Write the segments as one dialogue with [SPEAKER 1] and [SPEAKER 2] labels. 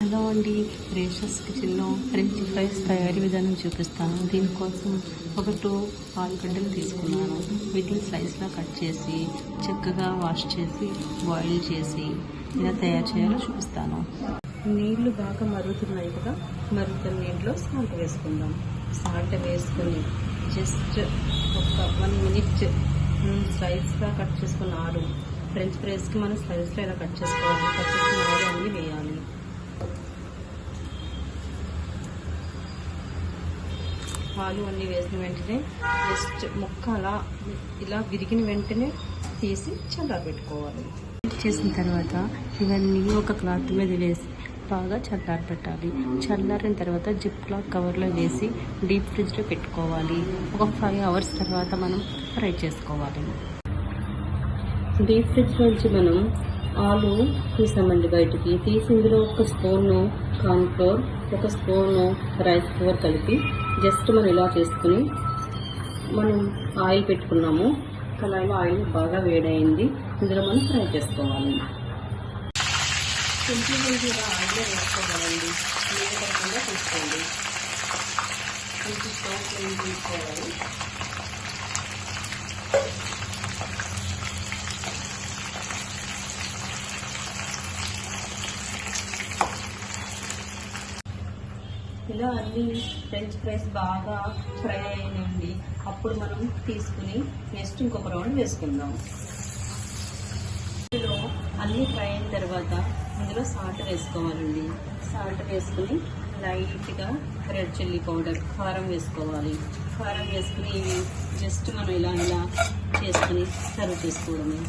[SPEAKER 1] Hello అండి, రేషస్ కిచెన్లో French fries తయారీ విధానం చూపిస్తాను. దీనికోసం ఒక 2 ఆలుగడ్డలు తీసుకున్నాను. వీటిని స్లైస్లా కట్ చేసి చక్కగా వాష్ చేసి బాయిల్ చేసి ఇలా తయారు చేయాలో చూపిస్తాను. నీళ్లు బాగా మరుగుతున్నాయి కదా, మరుగుతున్న నీటిలో సాల్ట్ వేసుకుందాం. సాల్ట్ వేసుకొని జస్ట్ ఒక 1 మినిట్ స్లైస్గా కట్ చేసుకున్న ఆలు, ఫ్రెంచ్ ఫ్రైస్కి మనం స్లైస్లో ఇలా కట్ చేసుకోవాలి. కట్ చేసుకున్న ఆలు అన్నీ వేయాలి. ఆలు అన్నీ వేసిన వెంటనే జస్ట్ ముక్క అలా ఇలా విరిగిన వెంటనే తీసి చల్లారబెట్టుకోవాలి. చేసిన తర్వాత ఇవన్నీ ఒక క్లాత్ మీద వేసి బాగా చల్లారబెట్టాలి. చల్లారిన తర్వాత జిప్ లాక్ కవర్లో వేసి డీప్ ఫ్రిడ్జ్లో పెట్టుకోవాలి. ఒక 5 అవర్స్ తర్వాత మనం ఫ్రై చేసుకోవాలి. డీప్ ఫ్రిడ్జ్ నుంచి మనం ఆలు తీసామండి బయటికి. తీసి ఇందులో 1 spoon cornflour, 1 spoon rice flour కలిపి జస్ట్ మనం ఇలా చేసుకుని మనం ఆయిల్ పెట్టుకున్నాము. కళాయిలో ఆయిల్ బాగా వేడైంది. ఇందులో మనం ఫ్రై చేసుకోవాలి. సింపుల్గా ఆయిల్లో వేసుకోవాలండి. నీళ్ళకుండా తీసుకోండి. కొంచెం స్టవ్ ఫ్లేమ్ తీసుకోవాలి. ఇలా అన్ని ఫ్రెంచ్ ఫ్రైస్ బాగా ఫ్రై అయినండి. అప్పుడు మనం తీసుకుని నెక్స్ట్ ఇంకొక రౌండ్ వేసుకుందాం. ఇందులో అన్నీ ఫ్రై అయిన తర్వాత ఇందులో సాల్ట్ వేసుకోవాలండి. సాల్ట్ వేసుకుని లైట్గా రెడ్ చిల్లీ పౌడర్, కారం వేసుకోవాలి. కారం వేసుకుని ఇవి జస్ట్ మనం ఇలా చేసుకుని సర్వ్ చేసుకోవడమే.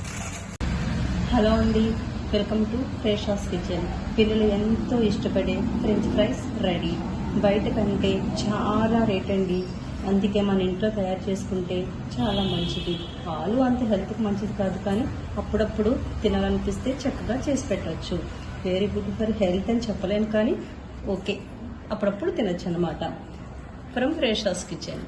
[SPEAKER 1] హలో అండి, వెల్కమ్ టు రేషస్ కిచెన్. పిల్లలు ఎంతో ఇష్టపడే ఫ్రెంచ్ ఫ్రైస్ రెడీ. బయట కంటే చాలా రేట్ అండి. అందుకే మన ఇంట్లో తయారు చేసుకుంటే చాలా మంచిది. ఆలు అంత హెల్త్కి మంచిది కాదు, కానీ అప్పుడప్పుడు తినాలనిపిస్తే చక్కగా చేసి పెట్టవచ్చు. వెరీ గుడ్ ఫర్ హెల్త్ అని చెప్పలేను, కానీ ఓకే, అప్పుడప్పుడు తినచ్చు అనమాట. From రేషస్ kitchen.